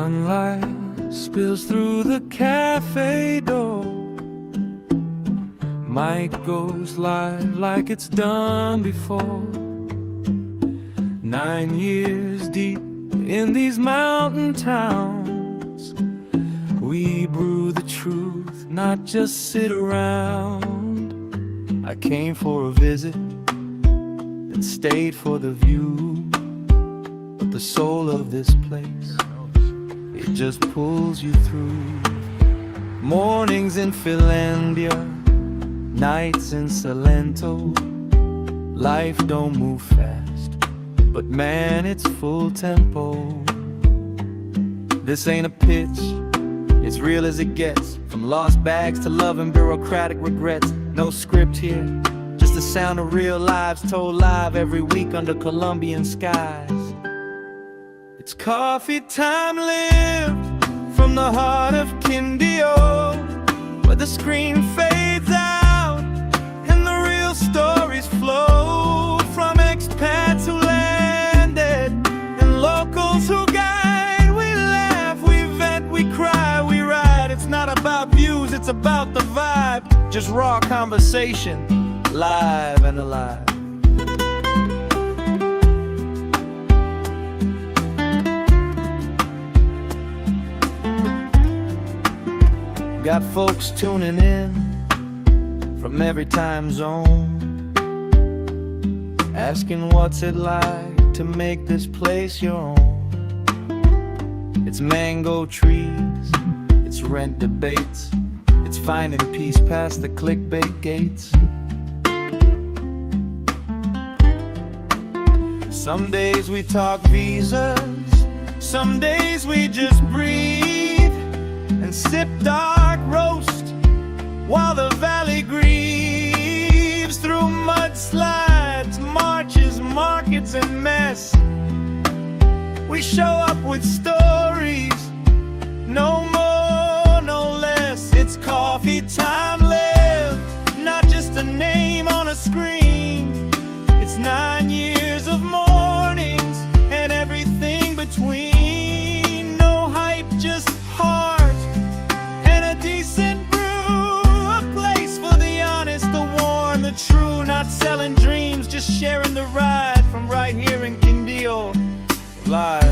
Sunlight spills through the cafe door. Mic goes live like it's done before. 9 years deep in these mountain towns, we brew the truth, not just sit around. I came for a visit and stayed for the view, but the soul of this place, it just pulls you through. Mornings in Finlandia, nights in Salento. Life don't move fast, but man, it's full tempo. This ain't a pitch, it's real as it gets. From lost bags to love and bureaucratic regrets. No script here, just the sound of real lives told live every week under Colombian skies. It's coffee time lived from the heart of Quindio, where the screen fades out and the real stories flow from expats who landed and locals who guide. We laugh, we vent, we cry, we ride. It's not about views, it's about the vibe. Just raw conversation, live and alive. Got folks tuning in from every time zone, asking what's it like to make this place your own. It's mango trees, it's rent debates, it's finding peace past the clickbait gates. Some days we talk visas, some days we just breathe and sip dark roast while the valley grieves through mudslides, marches, markets, and mess. We show up with stories, no more, no less. It's coffee time lived, not just a name on a screen. It's 9 years of mornings and everything between. No hype, just heart and a decent brew. A place for the honest, the warm, the true. Not selling dreams, just sharing the ride from right here in Quindio live.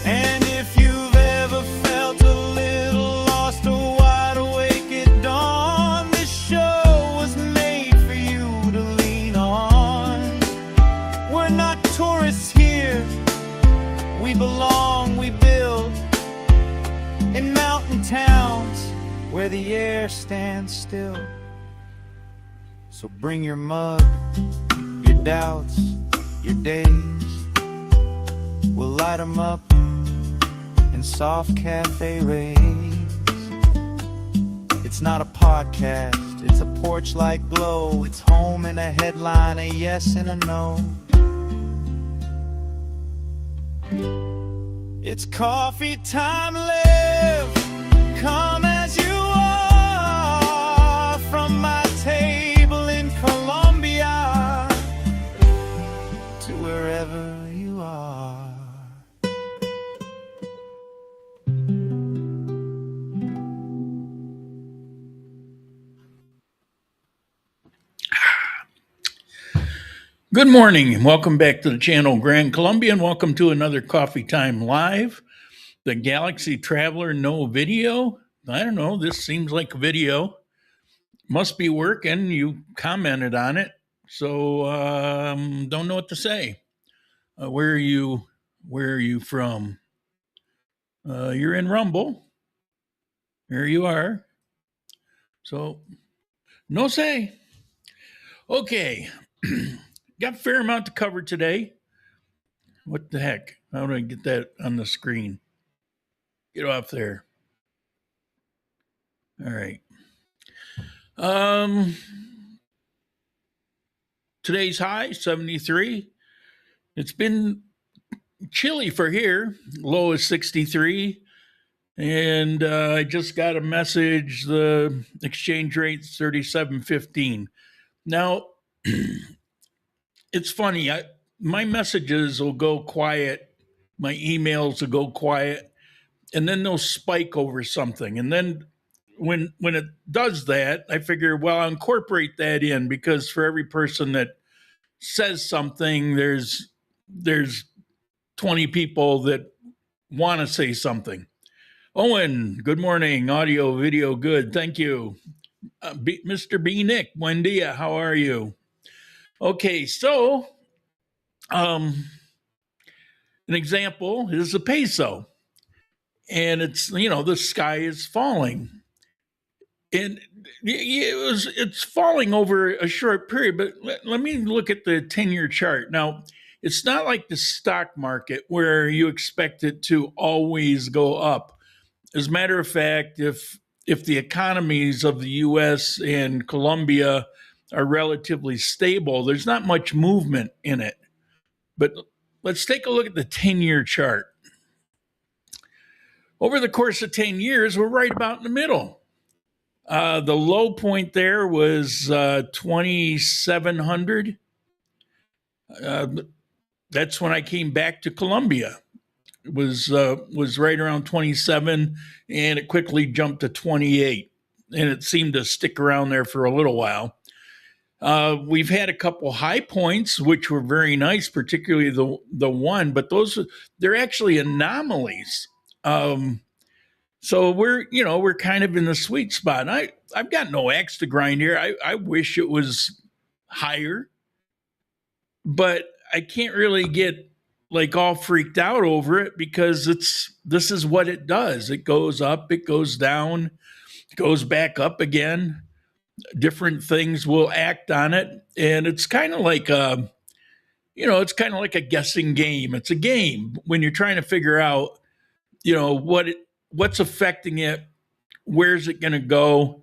And if you've ever felt a little lost or wide awake at dawn, this show was made for you to lean on. We're not tourists here, we belong, we build in mountain towns where the air stands still. So bring your mug, your doubts, your days. We'll light 'em up in soft cafe rays. It's not a podcast, it's a porch-like glow. It's home in a headline, a yes and a no. It's coffee time live, come as you are, from my table in Colombia to wherever you are. Good morning and welcome back to the channel Grand Colombia, and welcome to another Coffee Time Live. The Galaxy Traveler, no video. I don't know, this seems like a video. Must be working, you commented on it, so don't know what to say. Where are you from? You're in Rumble. There you are. So, no say. Okay. Got a fair amount to cover today. What the heck? How do I get that on the screen? Get off there. All right. Today's high, 73. It's been chilly for here. Low is 63. And I just got a message. The exchange rate's 37.15. Now, it's funny. My messages will go quiet. My emails will go quiet, and then they'll spike over something. And then when it does that, I figure, well, I'll incorporate that in, because for every person that says something, there's 20 people that want to say something. Owen, good morning. Audio, video, good. Thank you. Mr. B. Nick, buen dia. How are you? Okay, so an example is the peso. And the sky is falling. And it's falling over a short period, but let me look at the 10-year chart. Now, it's not like the stock market where you expect it to always go up. As a matter of fact, if the economies of the US and Colombia are relatively stable, there's not much movement in it. But let's take a look at the 10-year chart. Over the course of 10 years, we're right about in the middle. The low point there was 2,700. That's when I came back to Colombia. It was right around 27, and it quickly jumped to 28, and it seemed to stick around there for a little while. We've had a couple high points, which were very nice, particularly the one, but they're actually anomalies. So we're kind of in the sweet spot. I've got no axe to grind here. I wish it was higher, but I can't really get like all freaked out over it, because this is what it does. It goes up, it goes down, it goes back up again. Different things will act on it, and it's kind of like a guessing game. It's a game when you're trying to figure out, what's affecting it, where's it going to go.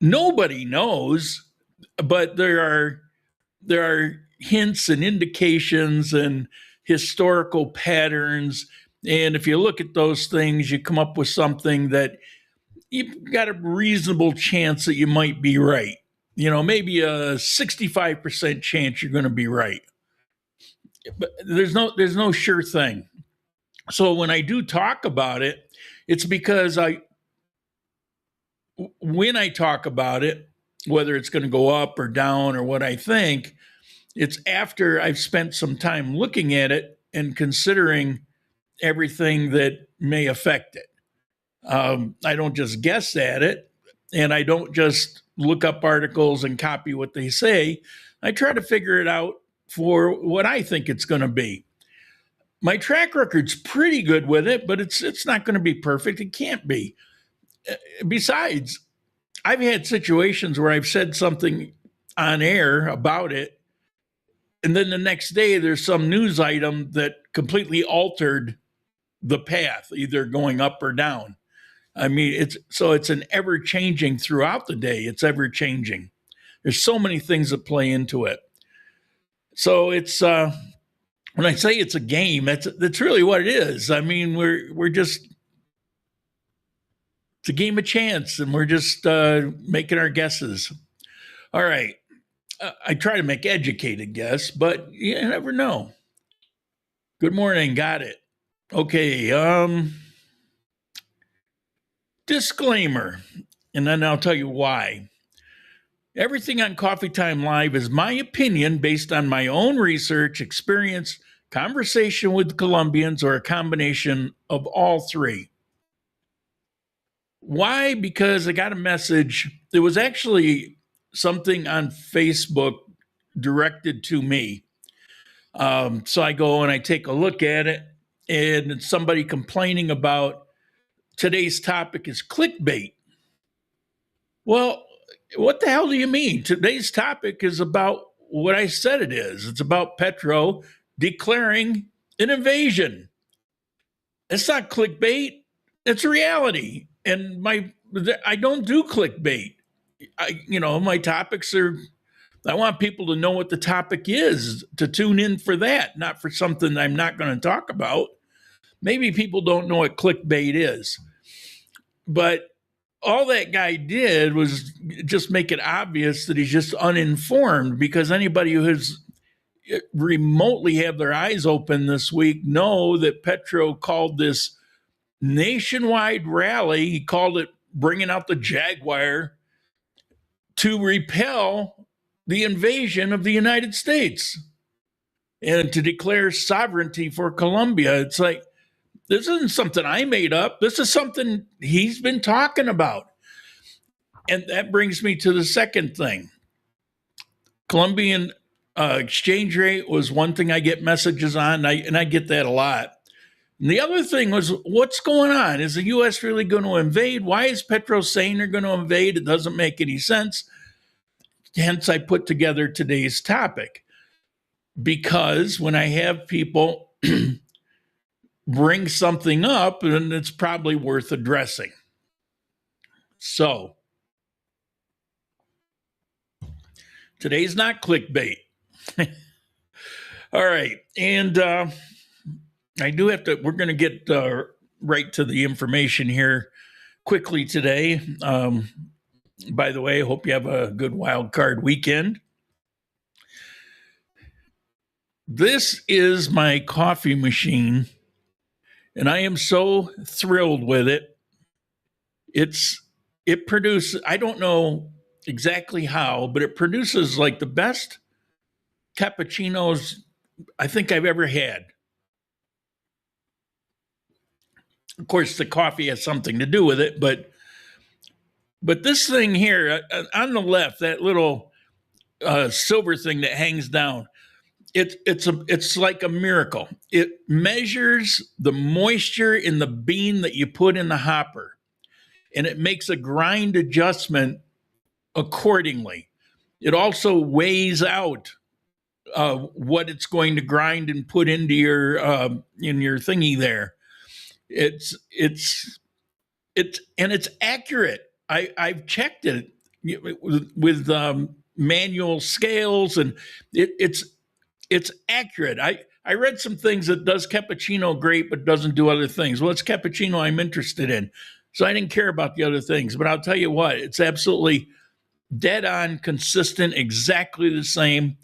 Nobody knows, but there are hints and indications and historical patterns, and if you look at those things, you come up with something that you've got a reasonable chance that you might be right. Maybe a 65% chance you're going to be right, but there's no sure thing. So when I do talk about it, it's because when I talk about it, whether it's going to go up or down or what I think, it's after I've spent some time looking at it and considering everything that may affect it. I don't just guess at it, and I don't just look up articles and copy what they say. I try to figure it out for what I think it's going to be. My track record's pretty good with it, but it's not going to be perfect. It can't be. Besides, I've had situations where I've said something on air about it, and then the next day there's some news item that completely altered the path, either going up or down. I mean, it's an ever-changing throughout the day. It's ever-changing. There's so many things that play into it. So it's when I say it's a game, that's really what it is. I mean, it's a game of chance, and we're just making our guesses. All right. I try to make educated guess, but you never know. Good morning. Got it. Okay. Disclaimer, and then I'll tell you why. Everything on Coffee Time Live is my opinion based on my own research, experience, conversation with Colombians, or a combination of all three. Why? Because I got a message. There was actually something on Facebook directed to me. So I go and I take a look at it, and it's somebody complaining about today's topic is clickbait. Well, what the hell do you mean? Today's topic is about what I said it is. It's about Petro declaring an invasion. It's not clickbait. It's reality. And I don't do clickbait. My topics are, I want people to know what the topic is, to tune in for that, not for something I'm not going to talk about. Maybe people don't know what clickbait is. But all that guy did was just make it obvious that he's just uninformed, because anybody who has remotely have their eyes open this week know that Petro called this nationwide rally. He called it bringing out the Jaguar to repel the invasion of the United States and to declare sovereignty for Colombia. It's like, this isn't something I made up. This is something he's been talking about. And that brings me to the second thing. Colombian exchange rate was one thing I get messages on, and I get that a lot. And the other thing was, what's going on? Is the U.S. really going to invade? Why is Petro saying they're going to invade? It doesn't make any sense. Hence, I put together today's topic, because when I have people bring something up, then it's probably worth addressing. So, today's not clickbait. All right. And I do have to, we're going to get right to the information here quickly today. By the way, I hope you have a good wild card weekend. This is my coffee machine, and I am so thrilled with it. It produces, I don't know exactly how, but it produces like the best cappuccinos I think I've ever had. Of course, the coffee has something to do with it, but this thing here on the left, that little silver thing that hangs down, it's like a miracle. It measures the moisture in the bean that you put in the hopper, and it makes a grind adjustment accordingly. It also weighs out what it's going to grind and put into your in your thingy there. It's accurate. I've checked it with manual scales, and it's accurate. I read some things that does cappuccino great, but doesn't do other things. Well, it's cappuccino I'm interested in, so I didn't care about the other things. But I'll tell you what, it's absolutely dead on, consistent, exactly the same,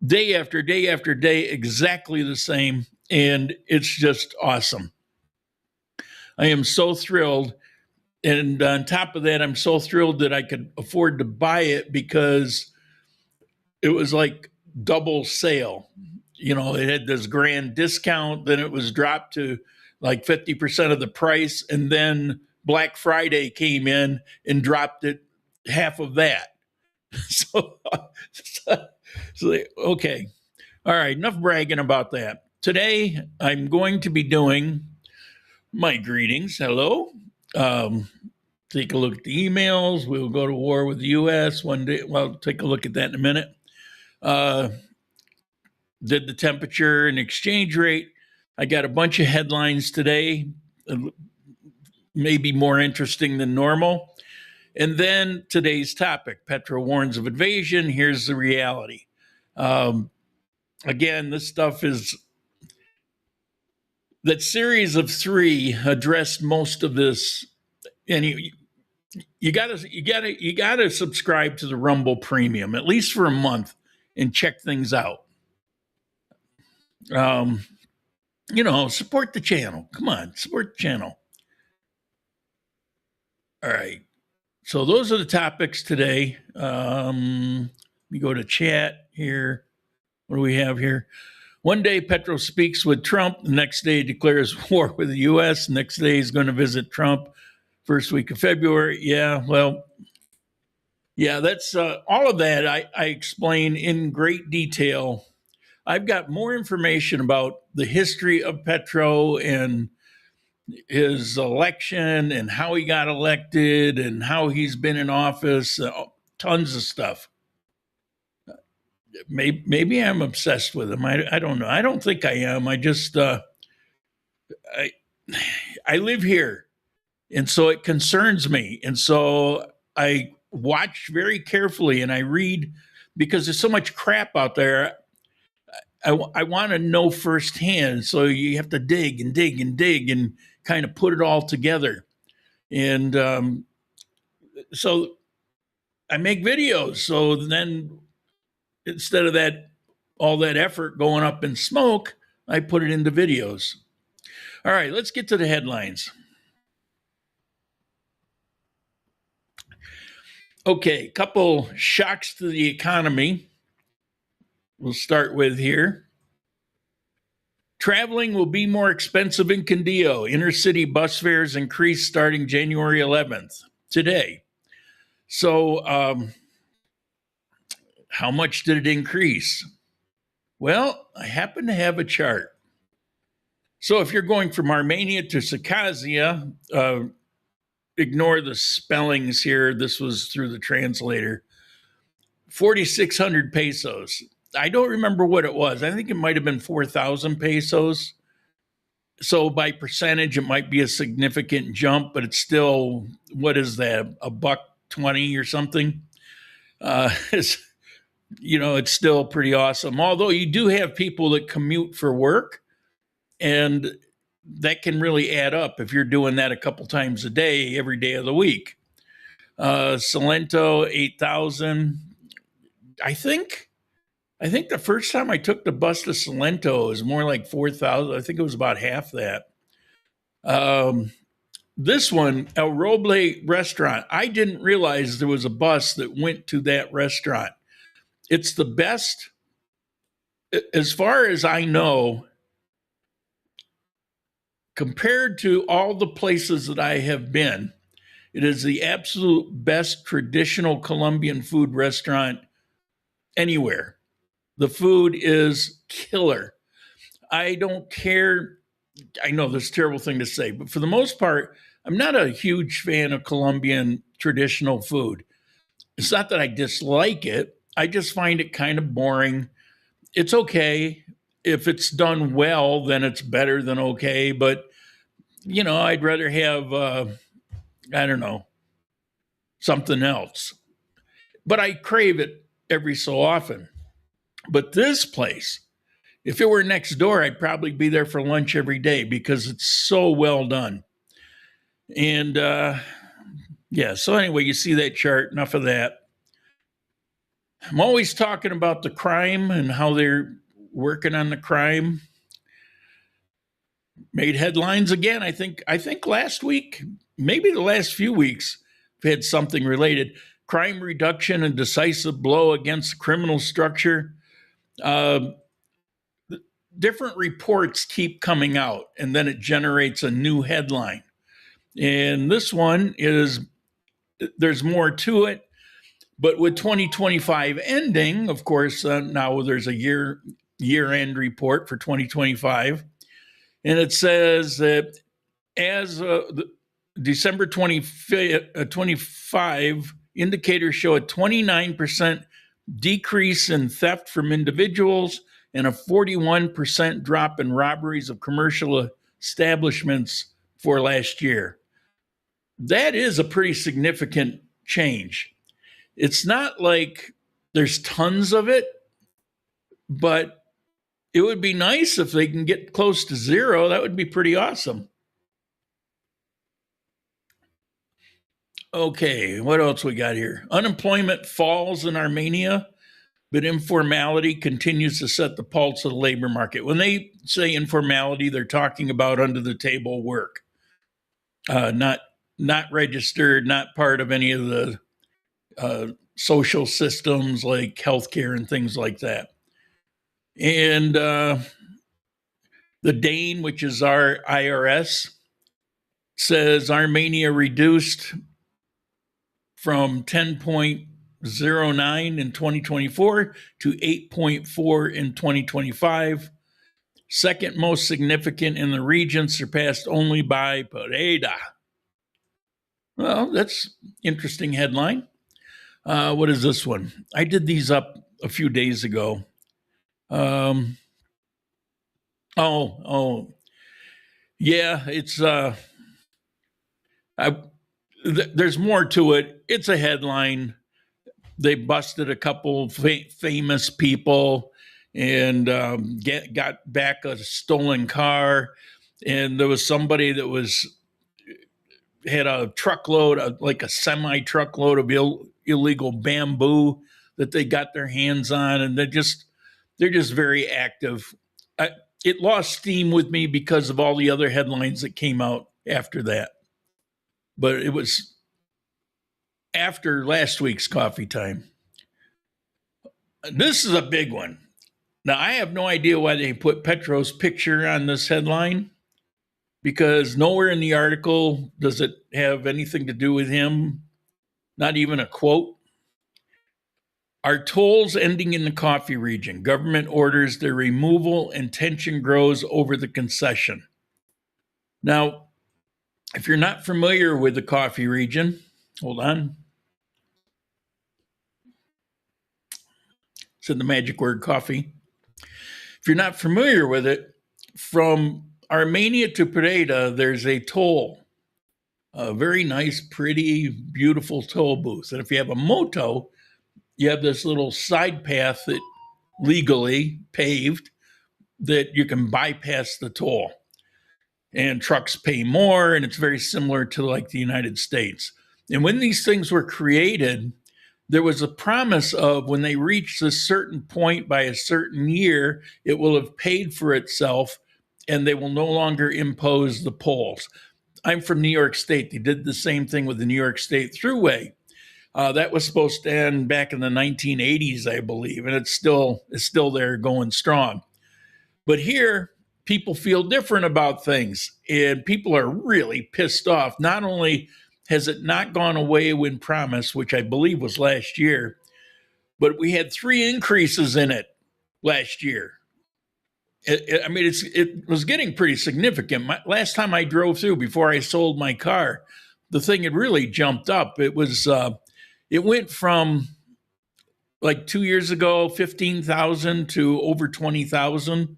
day after day after day, exactly the same, and it's just awesome. I am so thrilled. And on top of that, I'm so thrilled that I could afford to buy it, because it was like double sale. You know, it had this grand discount, then it was dropped to like 50% of the price, and then Black Friday came in and dropped it half of that. So okay. All right, enough bragging about that. Today, I'm going to be doing my greetings. Hello. Take a look at the emails. We'll go to war with the U.S. one day. Well, take a look at that in a minute. Did the temperature and exchange rate. I got a bunch of headlines today, maybe more interesting than normal. And then today's topic, Petro warns of invasion. Here's the reality. Again, this stuff is, that series of 3 addressed most of this. And you gotta subscribe to the Rumble Premium, at least for a month, and check things out. Support the channel. Come on, support the channel. All right. So those are the topics today. We go to chat here. What do we have here? One day, Petro speaks with Trump. The next day, declares war with the U.S. The next day, he's going to visit Trump. First week of February. Yeah, well, yeah, that's all of that I explain in great detail. I've got more information about the history of Petro and his election and how he got elected and how he's been in office, tons of stuff. Maybe I'm obsessed with him. I don't know. I don't think I am. I just, I live here. And so it concerns me. And so I watch very carefully and I read, because there's so much crap out there. I want to know firsthand. So you have to dig and dig and dig and kind of put it all together. And so I make videos. So then instead of all that effort going up in smoke, I put it into videos. All right, let's get to the headlines. Okay, couple shocks to the economy. We'll start with here. Traveling will be more expensive in Quindio. Intercity bus fares increase starting January 11th, today. So, how much did it increase? Well, I happen to have a chart. So, if you're going from Armenia to Circassia, ignore the spellings here. This was through the translator. 4,600 pesos. I don't remember what it was. I think it might have been 4,000 pesos. So by percentage, it might be a significant jump, but it's still, what is that, $1.20 or something? It's still pretty awesome. Although you do have people that commute for work, and that can really add up if you're doing that a couple times a day, every day of the week. Salento, 8,000. I think the first time I took the bus to Salento, it was more like 4,000. I think it was about half that. This one, El Roble restaurant, I didn't realize there was a bus that went to that restaurant. It's the best, as far as I know, compared to all the places that I have been. It is the absolute best traditional Colombian food restaurant anywhere. The food is killer. I don't care. I know this is a terrible thing to say, but for the most part, I'm not a huge fan of Colombian traditional food. It's not that I dislike it. I just find it kind of boring. It's okay. If it's done well, then it's better than okay. But, I'd rather have, I don't know, something else. But I crave it every so often. But this place, if it were next door, I'd probably be there for lunch every day because it's so well done. And so anyway, you see that chart, enough of that. I'm always talking about the crime and how they're working on the crime. Made headlines again. I think last week, maybe the last few weeks, we've had something related. Crime reduction and decisive blow against the criminal structure. Different reports keep coming out, and then it generates a new headline. And this one there's more to it. But with 2025 ending, of course, now there's a year-end report for 2025. And it says that as December 25, indicators show a 29% decrease in theft from individuals and a 41% drop in robberies of commercial establishments for last year. That is a pretty significant change. It's not like there's tons of it, but it would be nice if they can get close to zero. That would be pretty awesome. Okay, what else we got here? Unemployment falls in Armenia, but informality continues to set the pulse of the labor market. When they say informality, they're talking about under the table work, not registered, not part of any of the social systems like healthcare and things like that. And the Dane, which is our IRS, says Armenia reduced from 10.09 in 2024 to 8.4 in 2025. Second most significant in the region, surpassed only by Pereira. Well, that's interesting headline. What is this one? I did these up a few days ago. Yeah, it's there's more to it. It's a headline. They busted a couple famous people and got back a stolen car. And there was somebody that was had a truckload, like a semi-truckload of illegal bamboo that they got their hands on, and they're just very active. It lost steam with me because of all the other headlines that came out after that. But it was after last week's coffee time. This is a big one. Now, I have no idea why they put Petro's picture on this headline, because nowhere in the article does it have anything to do with him, not even a quote. Are tolls ending in the coffee region? Government orders their removal and tension grows over the concession. Now, if you're not familiar with the coffee region, hold on. Said the magic word coffee. If you're not familiar with it, from Armenia to Petro, there's a toll, a very nice, pretty, beautiful toll booth. And if you have a moto, you have this little side path that legally paved that you can bypass the toll. And trucks pay more, and it's very similar to like the United States. And when these things were created, there was a promise of when they reach a certain point by a certain year, it will have paid for itself and they will no longer impose the tolls. I'm from New York State. They did the same thing with the New York State Thruway. That was supposed to end back in the 1980s, I believe, and it's still there going strong. But here, people feel different about things, and people are really pissed off. Not only has it not gone away when promised, which I believe was last year, but we had 3 increases in it last year. It was getting pretty significant. Last time I drove through before I sold my car, the thing had really jumped up. It went from like 2 years ago, 15,000 to over 20,000.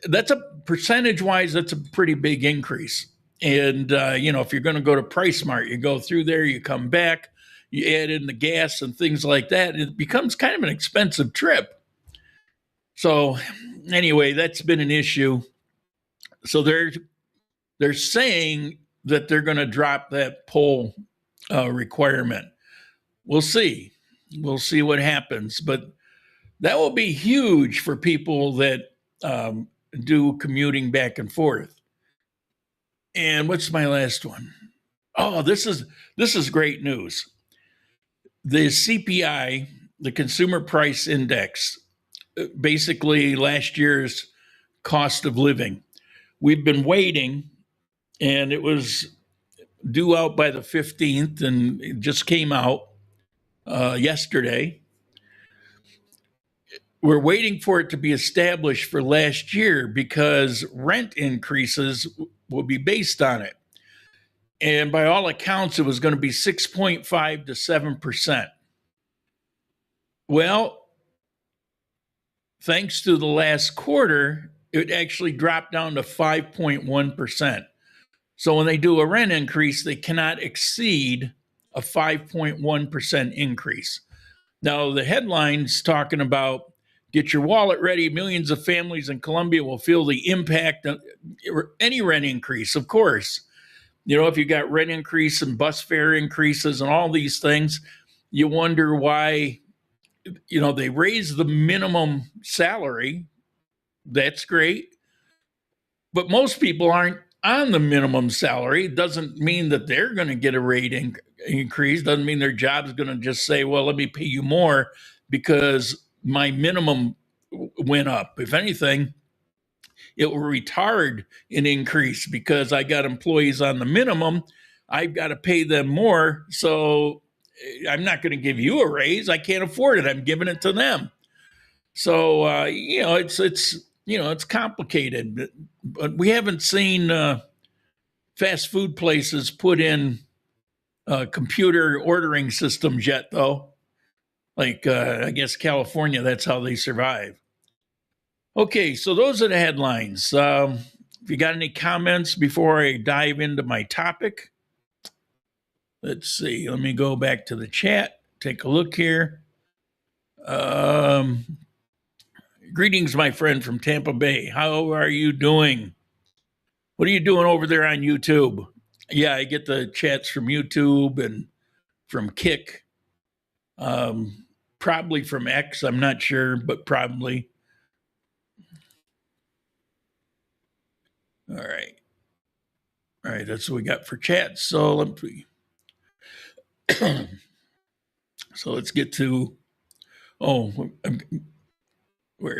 That's a percentage wise, that's a pretty big increase. And, if you're going to go to Price Mart, you go through there, you come back, you add in the gas and things like that. It becomes kind of an expensive trip. So anyway, that's been an issue. So they're saying that they're going to drop that poll requirement. We'll see. We'll see what happens. But that will be huge for people that do commuting back and forth. And what's my last one? Oh, this is great news. The CPI, the Consumer Price Index, basically last year's cost of living. We've been waiting, and it was due out by the 15th, and it just came out yesterday. We're waiting for it to be established for last year because rent increases will be based on it. And by all accounts, it was going to be 6.5 to 7%. Well, thanks to the last quarter, it actually dropped down to 5.1%. So when they do a rent increase, they cannot exceed a 5.1% increase. Now, the headline's talking about get your wallet ready. Millions of families in Colombia will feel the impact of any rent increase, of course. If you got rent increase and bus fare increases and all these things, you wonder why, they raise the minimum salary. That's great. But most people aren't on the minimum salary. It doesn't mean that they're going to get a rate increase. Doesn't mean their job is going to just say, well, let me pay you more because my minimum went up. If anything, it will retard an increase because I got employees on the minimum. I've got to pay them more. So I'm not going to give you a raise. I can't afford it. I'm giving it to them. So, it's complicated, but we haven't seen fast food places put in computer ordering systems yet, though. Like, I guess California, that's how they survive. Okay, so those are the headlines. If you got any comments before I dive into my topic, let's see. Let me go back to the chat, take a look here. Greetings, my friend from Tampa Bay. How are you doing? What are you doing over there on YouTube? Yeah, I get the chats from YouTube and from Kick. Probably from X, I'm not sure, but probably. All right. All right, that's what we got for chat. So so let's get to where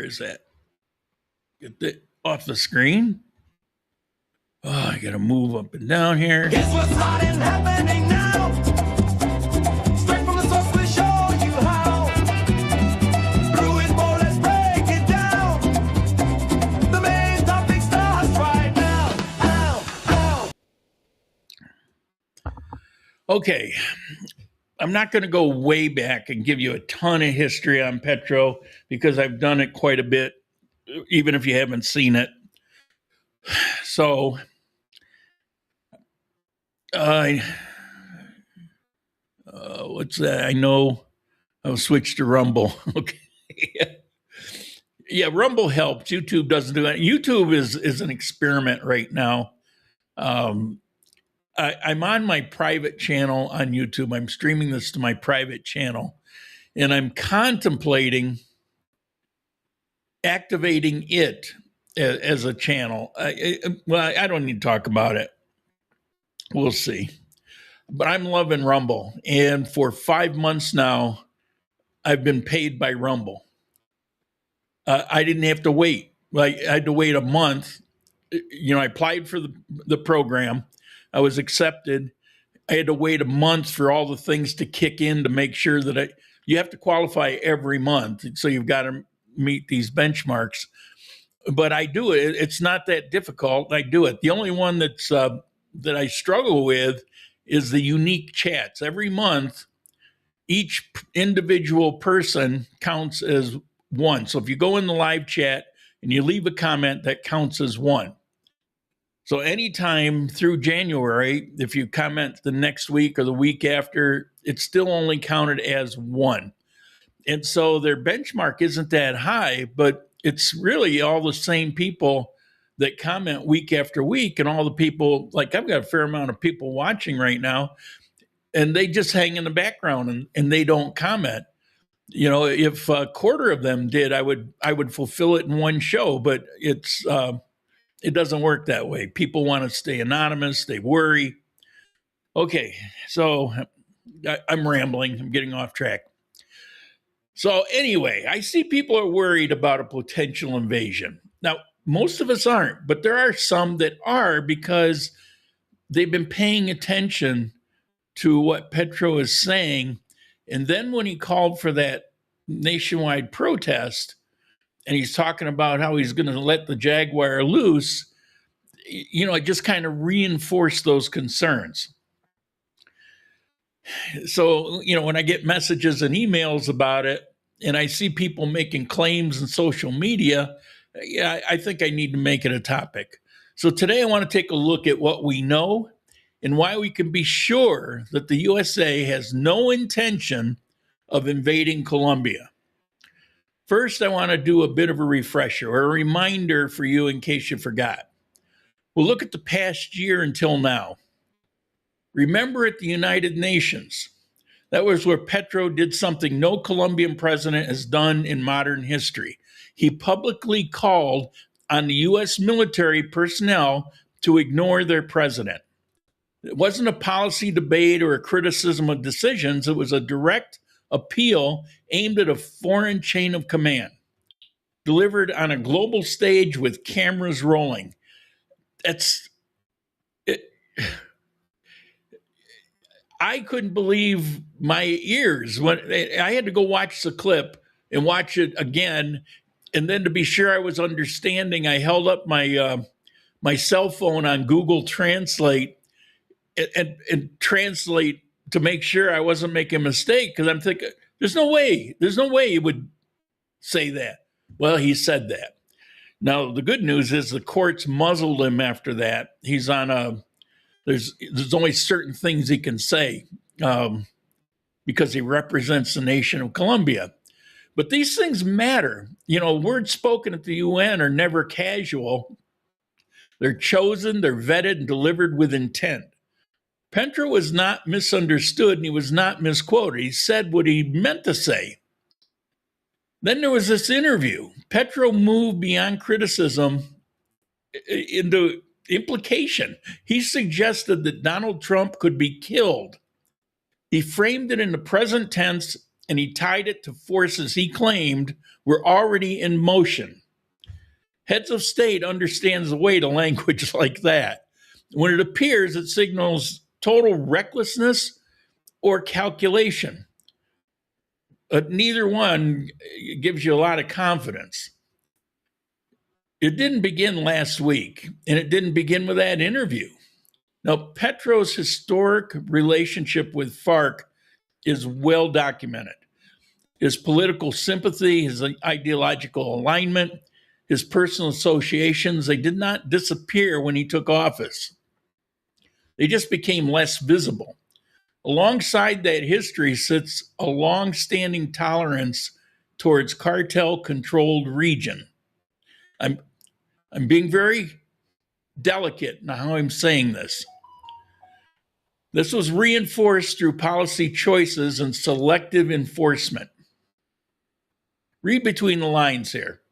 is that? Get that off the screen. Oh, I gotta move up and down here. Guess what's hot and happening now? Straight from the source, we show you how. Brew it more, let's break it down. The main topic starts right now. Ow, ow. Okay, I'm not going to go way back and give you a ton of history on Petro because I've done it quite a bit, even if you haven't seen it. So, what's that? I know I'll switch to Rumble. Okay. Yeah, Rumble helps. YouTube doesn't do that. YouTube is an experiment right now. I'm on my private channel on YouTube. I'm streaming this to my private channel, and I'm contemplating activating it as a channel. I don't need to talk about it. We'll see. But I'm loving Rumble, and for 5 months now, I've been paid by Rumble. I didn't have to wait. Like I had to wait a month. I applied for the program. I was accepted. I had to wait a month for all the things to kick in to make sure that you have to qualify every month. So you've got to meet these benchmarks. But I do it. It's not that difficult. I do it. The only one that I struggle with is the unique chats. Every month, each individual person counts as one. So if you go in the live chat and you leave a comment, that counts as one. So anytime through January, if you comment the next week or the week after, it's still only counted as one. And so their benchmark isn't that high, but it's really all the same people that comment week after week. And all the people, like I've got a fair amount of people watching right now, and they just hang in the background and they don't comment. If a quarter of them did, I would fulfill it in one show, but it doesn't work that way. People want to stay anonymous. They worry. Okay, so I'm rambling. I'm getting off track. So anyway, I see people are worried about a potential invasion. Now, most of us aren't, but there are some that are because they've been paying attention to what Petro is saying. And then when he called for that nationwide protest, and he's talking about how he's going to let the Jaguar loose, it just kind of reinforced those concerns. So, when I get messages and emails about it, and I see people making claims in social media, I think I need to make it a topic. So today I want to take a look at what we know and why we can be sure that the USA has no intention of invading Colombia. First, I want to do a bit of a refresher or a reminder for you in case you forgot. We'll look at the past year until now. Remember at the United Nations, that was where Petro did something no Colombian president has done in modern history. He publicly called on the U.S. military personnel to ignore their president. It wasn't a policy debate or a criticism of decisions. It was a direct appeal aimed at a foreign chain of command, delivered on a global stage with cameras rolling. That's it. I couldn't believe my ears when I had to go watch the clip and watch it again. And then to be sure I was understanding, I held up my cell phone on Google Translate and translate to make sure I wasn't making a mistake, because I'm thinking, there's no way he would say that. Well, he said that. Now, the good news is the courts muzzled him after that. He's on there's only certain things he can say because he represents the nation of Colombia. But these things matter. Words spoken at the UN are never casual. They're chosen, they're vetted, and delivered with intent. Petro was not misunderstood and he was not misquoted. He said what he meant to say. Then there was this interview. Petro moved beyond criticism into implication. He suggested that Donald Trump could be killed. He framed it in the present tense and he tied it to forces he claimed were already in motion. Heads of state understands the weight of language like that. When it appears, it signals total recklessness or calculation. Neither one gives you a lot of confidence. It didn't begin last week, and it didn't begin with that interview. Now, Petro's historic relationship with FARC is well documented. His political sympathy, his ideological alignment, his personal associations, they did not disappear when he took office. They just became less visible. Alongside that history sits a long-standing tolerance towards cartel-controlled region. I'm being very delicate in how I'm saying this. This was reinforced through policy choices and selective enforcement. Read between the lines here.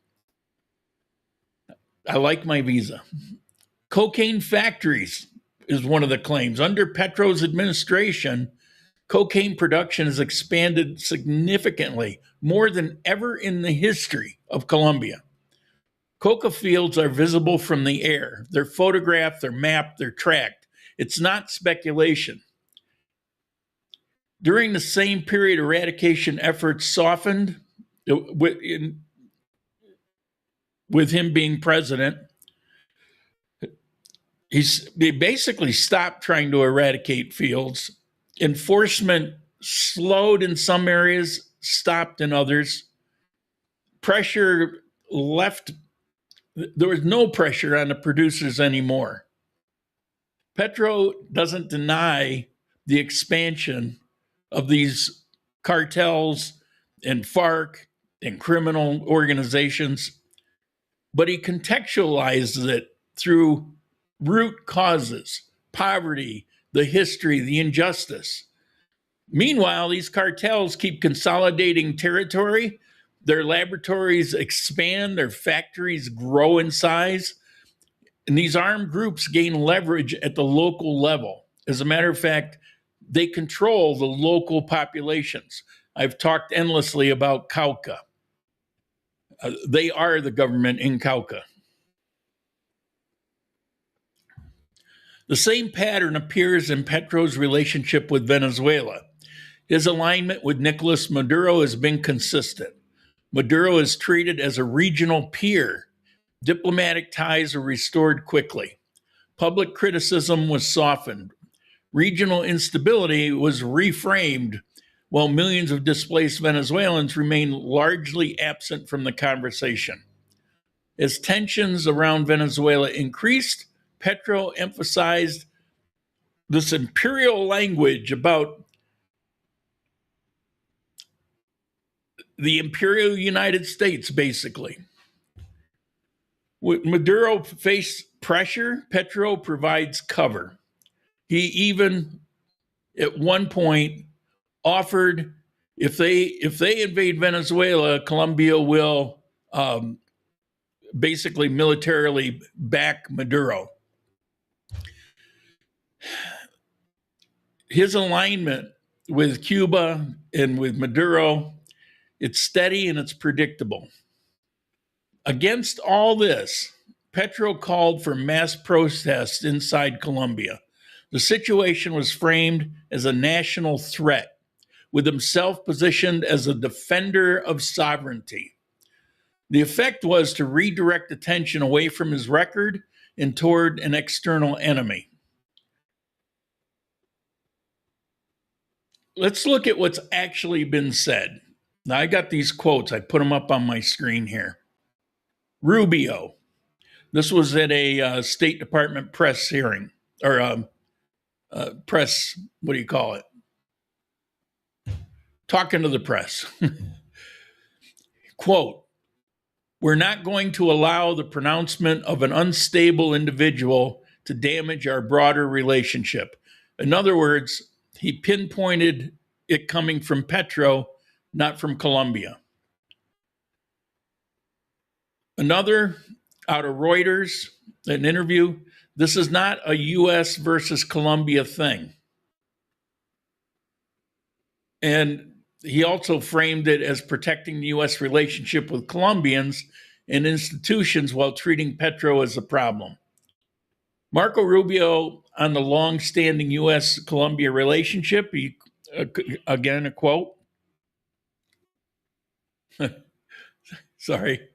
I like my visa. Cocaine factories is one of the claims. Under Petro's administration, cocaine production has expanded significantly, more than ever in the history of Colombia. Coca fields are visible from the air. They're photographed, they're mapped, they're tracked. It's not speculation. During the same period, eradication efforts softened with him being president. They basically stopped trying to eradicate fields. Enforcement slowed in some areas, stopped in others. Pressure left. There was no pressure on the producers anymore. Petro doesn't deny the expansion of these cartels and FARC and criminal organizations, but he contextualizes it through root causes, poverty, the history, the injustice. Meanwhile, these cartels keep consolidating territory. Their laboratories expand, their factories grow in size, and these armed groups gain leverage at the local level. As a matter of fact, they control the local populations. I've talked endlessly about Cauca. They are the government in Cauca. The same pattern appears in Petro's relationship with Venezuela. His alignment with Nicolas Maduro has been consistent. Maduro is treated as a regional peer. Diplomatic ties are restored quickly. Public criticism was softened. Regional instability was reframed, while millions of displaced Venezuelans remain largely absent from the conversation. As tensions around Venezuela increased, Petro emphasized this imperial language about the imperial United States, basically. When Maduro faced pressure, Petro provides cover. He even, at one point, offered if they invade Venezuela, Colombia will basically militarily back Maduro. His alignment with Cuba and with Maduro, it's steady and it's predictable. Against all this, Petro called for mass protests inside Colombia. The situation was framed as a national threat, with himself positioned as a defender of sovereignty. The effect was to redirect attention away from his record and toward an external enemy. Let's look at what's actually been said. Now, I got these quotes. I put them up on my screen here. Rubio. This was at a State Department press hearing, or press, what do you call it? Talking to the press. Quote, "We're not going to allow the pronouncement of an unstable individual to damage our broader relationship. In other words, he pinpointed it coming from Petro, not from Colombia. Another out of Reuters, an interview. This is not a U.S. versus Colombia thing. And he also framed it as protecting the U.S. relationship with Colombians and institutions while treating Petro as a problem. Marco Rubio on the long-standing U.S.-Colombia relationship, again, a quote. Sorry.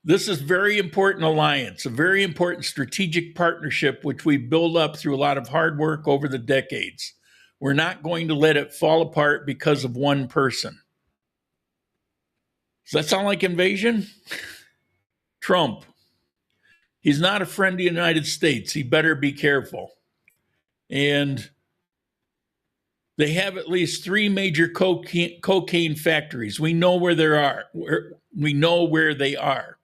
This is very important alliance, a very important strategic partnership, which we built up through a lot of hard work over the decades. We're not going to let it fall apart because of one person. Does that sound like invasion? Trump. He's not a friend of the United States. He better be careful. And they have at least 3 major cocaine factories. We know where they are. We know where they are.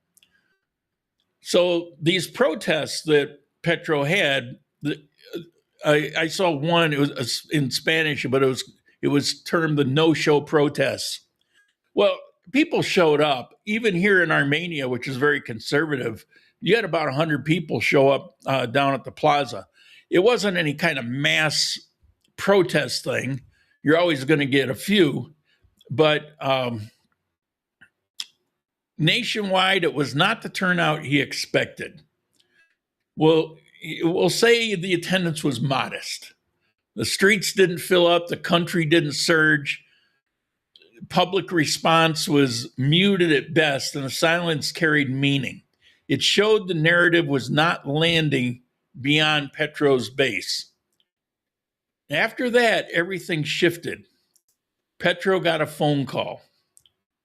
So these protests that Petro had, I saw one. It was in Spanish, but it was termed the no-show protests. Well, people showed up, even here in Armenia, which is very conservative. You had about 100 people show up down at the plaza. It wasn't any kind of mass protest thing. You're always going to get a few, but nationwide, it was not the turnout he expected. Well, we'll say the attendance was modest. The streets didn't fill up, the country didn't surge. Public response was muted at best, and the silence carried meaning. It showed the narrative was not landing beyond Petro's base. After that, everything shifted. Petro got a phone call.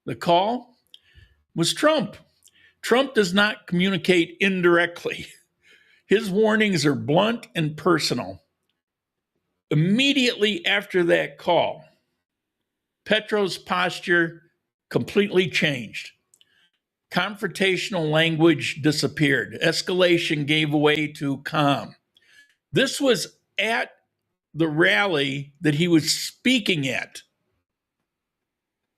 The call was Trump. Trump does not communicate indirectly. His warnings are blunt and personal. Immediately after that call, Petro's posture completely changed. Confrontational language disappeared. Escalation gave way to calm. This was at the rally that he was speaking at.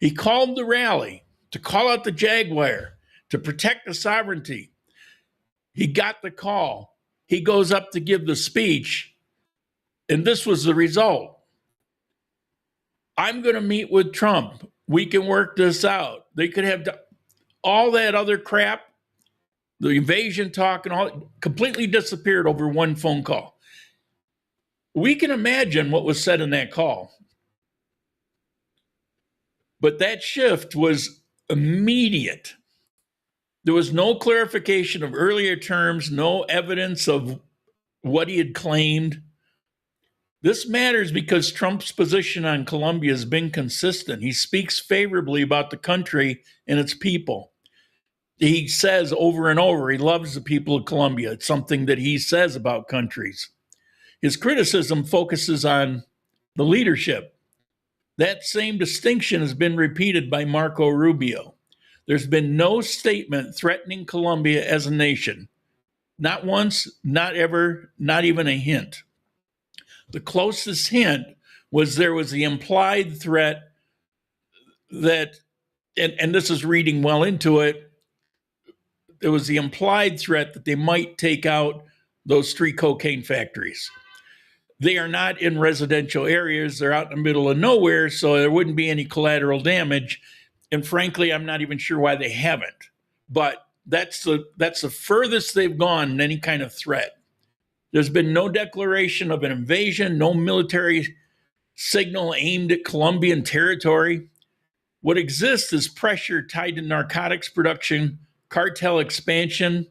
He called the rally to call out the Jaguar, to protect the sovereignty. He got the call. He goes up to give the speech, and this was the result. I'm going to meet with Trump. We can work this out. They could have all that other crap, the invasion talk and all, completely disappeared over one phone call. We can imagine what was said in that call. But that shift was immediate. There was no clarification of earlier terms, no evidence of what he had claimed. This matters because Trump's position on Colombia has been consistent. He speaks favorably about the country and its people. He says over and over he loves the people of Colombia. It's something that he says about countries. His criticism focuses on the leadership. That same distinction has been repeated by Marco Rubio. There's been no statement threatening Colombia as a nation. Not once, not ever, not even a hint. The closest hint was there was the implied threat that, and this is reading well into it, there was the implied threat that they might take out those 3 cocaine factories. They are not in residential areas. They're out in the middle of nowhere, so there wouldn't be any collateral damage. And frankly, I'm not even sure why they haven't. But that's the furthest they've gone in any kind of threat. There's been no declaration of an invasion, no military signal aimed at Colombian territory. What exists is pressure tied to narcotics production, cartel expansion,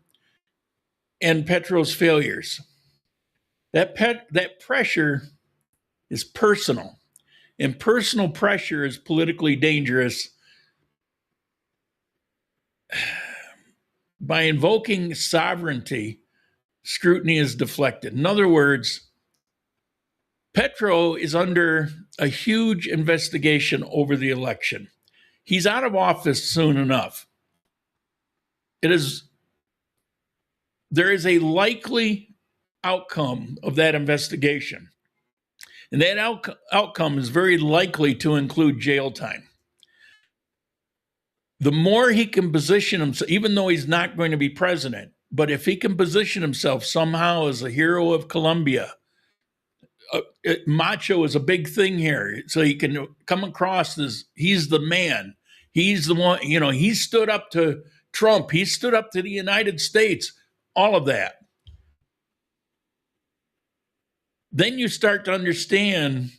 and Petro's failures. That pressure is personal, and personal pressure is politically dangerous. By invoking sovereignty, scrutiny is deflected. In other words, Petro is under a huge investigation over the election. He's out of office soon enough. There is a likely outcome of that investigation. And that outcome is very likely to include jail time. The more he can position himself, even though he's not going to be president, but if he can position himself somehow as a hero of Colombia, macho is a big thing here. So he can come across as he's the man. He's the one, he stood up to Trump. He stood up to the United States, all of that. Then you start to understand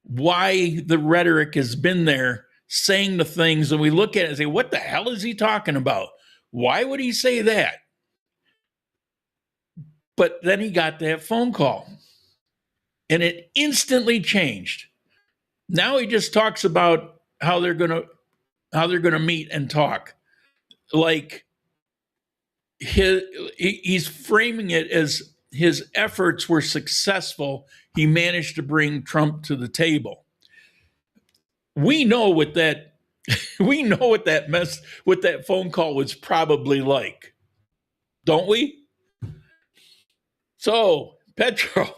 why the rhetoric has been there, saying the things, and we look at it and say, what the hell is he talking about? Why would he say that? But then he got that phone call, and it instantly changed. Now he just talks about how they're gonna meet and talk. Like he's framing it as his efforts were successful. He managed to bring Trump to the table. We know what that phone call was probably like, don't we? So, Petro,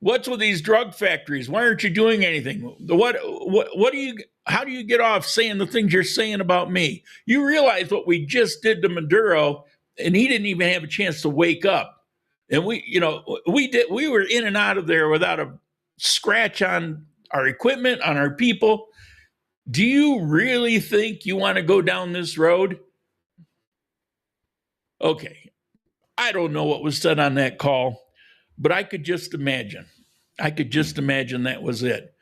what's with these drug factories? Why aren't you doing anything? How do you get off saying the things you're saying about me? You realize what we just did to Maduro, and he didn't even have a chance to wake up. And we were in and out of there without a scratch on our equipment, on our people. Do you really think you want to go down this road? Okay. I don't know what was said on that call, but I could just imagine. That was it.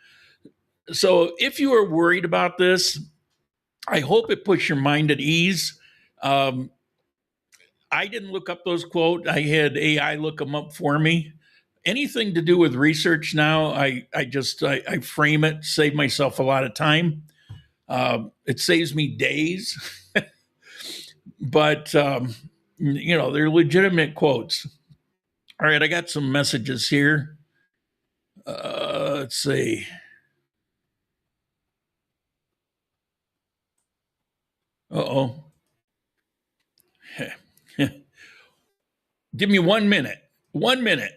So if you are worried about this, I hope it puts your mind at ease. I didn't look up those quotes. I had AI look them up for me. Anything to do with research now, I frame it, save myself a lot of time. It saves me days, but they're legitimate quotes. All right, I got some messages here. Let's see. Uh-oh. Give me 1 minute. 1 minute.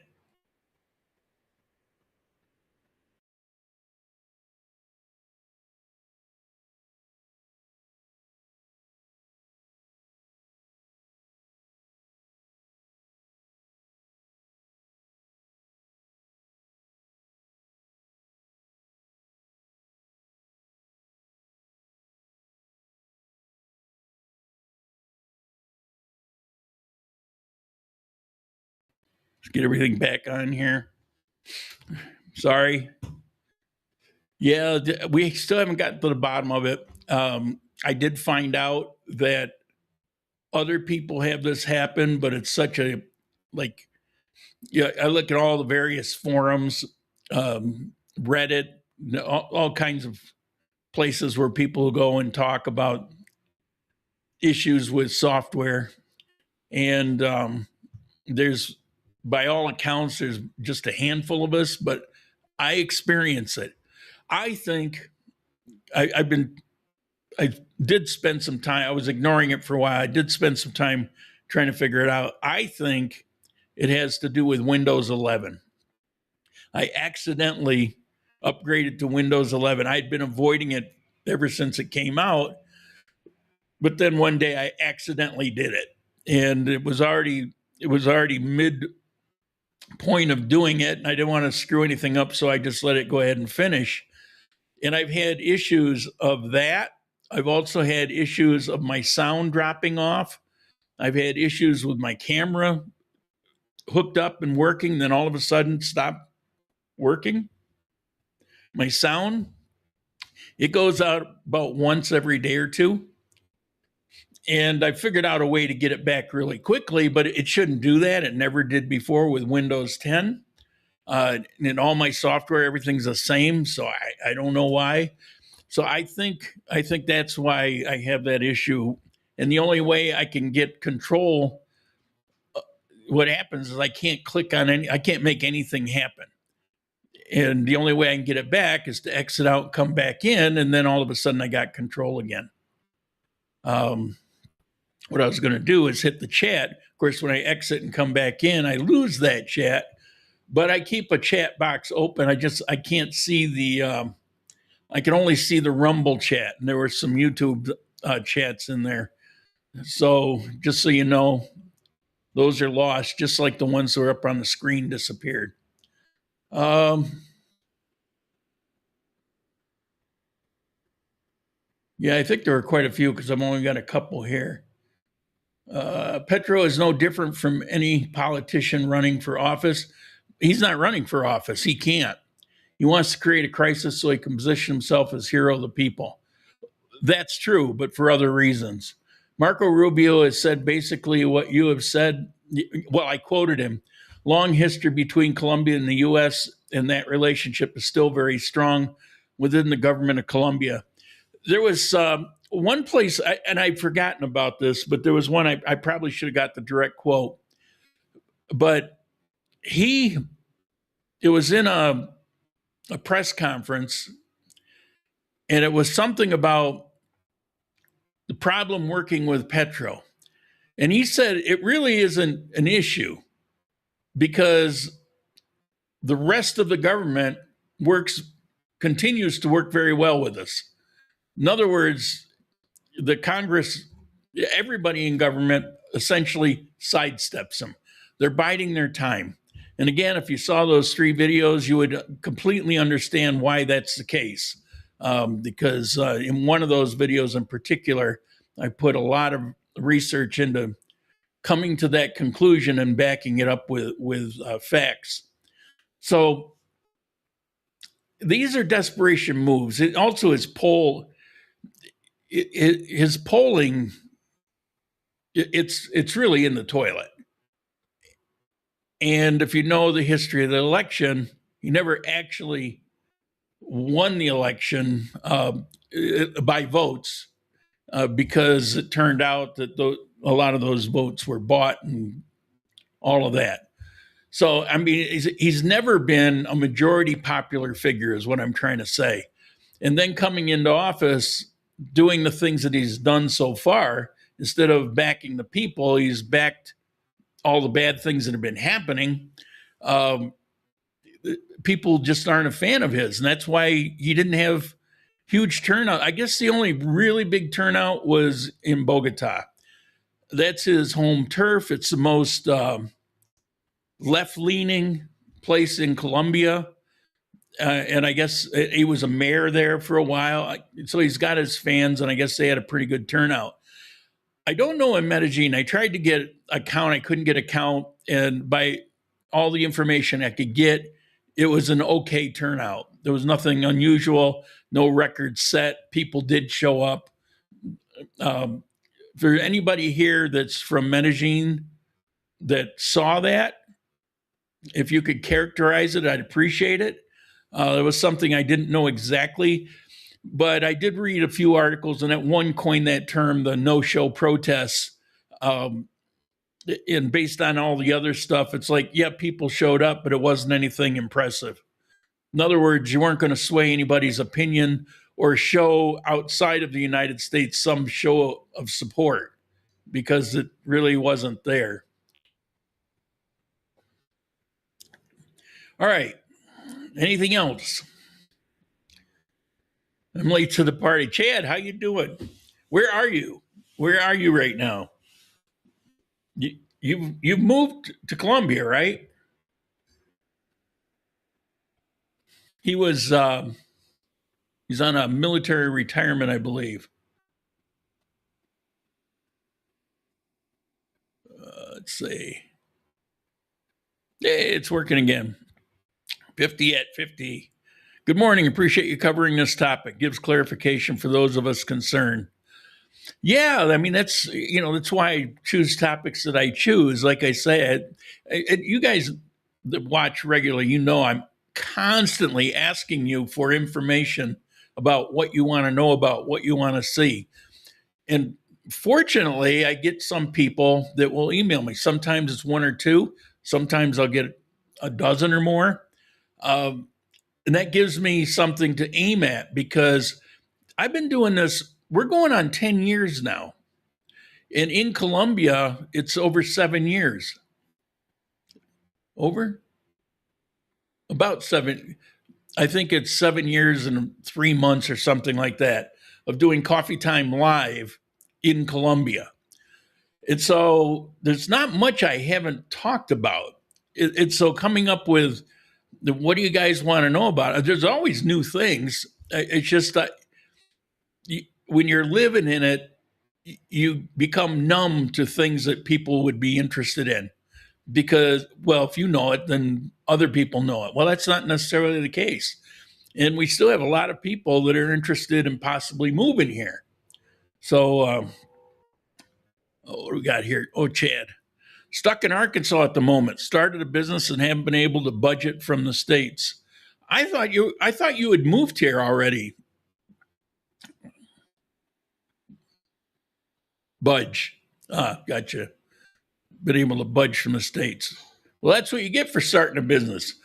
Let's get everything back on here. Sorry. Yeah, we still haven't gotten to the bottom of it. I did find out that other people have this happen, but it's such a, I look at all the various forums, Reddit, all kinds of places where people go and talk about issues with software. And there's, by all accounts, there's just a handful of us, but I experience it. I think I did spend some time, I was ignoring it for a while. I did spend some time trying to figure it out. I think it has to do with Windows 11. I accidentally upgraded to Windows 11. I'd been avoiding it ever since it came out, but then one day I accidentally did it, and it was already mid point of doing it, and I didn't want to screw anything up, so I just let it go ahead and finish. And I've had issues of that. I've also had issues of my sound dropping off. I've had issues with my camera hooked up and working, then all of a sudden stop working. My sound, it goes out about once every day or two. And I figured out a way to get it back really quickly, but it shouldn't do that. It never did before with Windows 10. And all my software, everything's the same. So I don't know why. So I think that's why I have that issue. And the only way I can get control, what happens is I can't click on I can't make anything happen. And the only way I can get it back is to exit out, come back in, and then all of a sudden I got control again. What I was going to do is hit the chat. Of course, when I exit and come back in, I lose that chat. but I keep a chat box open. I can't see I can only see the Rumble chat, and there were some YouTube chats in there. So just so you know, those are lost, just like the ones that were up on the screen disappeared. Yeah, I think there were quite a few because I've only got a couple here. Petro is no different from any politician running for office. He's not running for office. He can't. He wants to create a crisis so he can position himself as hero of the people. That's true, but for other reasons. Marco Rubio has said basically what you have said. Well, I quoted him. Long history between Colombia and the U.S., and that relationship is still very strong within the government of Colombia. There was one place, and I'd forgotten about this, but there was one I probably should have got the direct quote. But it was in a press conference, and it was something about the problem working with Petro. And he said it really isn't an issue because the rest of the government continues to work very well with us. In other words, the Congress, everybody in government essentially sidesteps them. They're biding their time. And again, if you saw those 3 videos, you would completely understand why that's the case. Because in one of those videos in particular, I put a lot of research into coming to that conclusion and backing it up with facts. So these are desperation moves. It also his polling, it's really in the toilet. And if you know the history of the election, he never actually won the election by votes because it turned out that a lot of those votes were bought and all of that. So, I mean, he's never been a majority popular figure is what I'm trying to say. And then coming into office, doing the things that he's done so far, instead of backing the people, he's backed all the bad things that have been happening. People just aren't a fan of his. And that's why he didn't have huge turnout. I guess the only really big turnout was in Bogota. That's his home turf. It's the most left-leaning place in Colombia. And I guess he was a mayor there for a while. So he's got his fans, and I guess they had a pretty good turnout. I don't know in Medellin. I tried to get a count. I couldn't get a count. And by all the information I could get, it was an okay turnout. There was nothing unusual, no record set. People did show up. For anybody here that's from Medellin that saw that, if you could characterize it, I'd appreciate it. It was something I didn't know exactly, but I did read a few articles, and at one coined that term, the no-show protests. And based on all the other stuff, it's like, yeah, people showed up, but it wasn't anything impressive. In other words, you weren't going to sway anybody's opinion or show outside of the United States some show of support because it really wasn't there. All right. Anything else? I'm late to the party. Chad, how you doing? Where are you? Where are you right now? You've moved to Colombia, right? He's on a military retirement, I believe. Let's see. Hey, it's working again. 50 at 50. Good morning. Appreciate you covering this topic. Gives clarification for those of us concerned. Yeah, I mean, that's why I choose topics that I choose. Like I said, you guys that watch regularly, I'm constantly asking you for information about what you want to know about, what you want to see. And fortunately, I get some people that will email me. Sometimes it's 1 or 2. Sometimes I'll get a dozen or more. And that gives me something to aim at because I've been doing this. We're going on 10 years now. And in Colombia, it's over 7 years. Over? about seven, I think it's 7 years and 3 months or something like that of doing Coffee Time Live in Colombia. And so there's not much I haven't talked about. It's so coming up with what do you guys want to know about it? There's always new things. It's just that when you're living in it, you become numb to things that people would be interested in because, well, if you know it, then other people know it. Well, that's not necessarily the case. And we still have a lot of people that are interested in possibly moving here. So, what do we got here? Oh, Chad. Stuck in Arkansas at the moment. Started a business and haven't been able to budget from the States. I thought you had moved here already. Budge. Gotcha. Been able to budge from the States. Well, that's what you get for starting a business.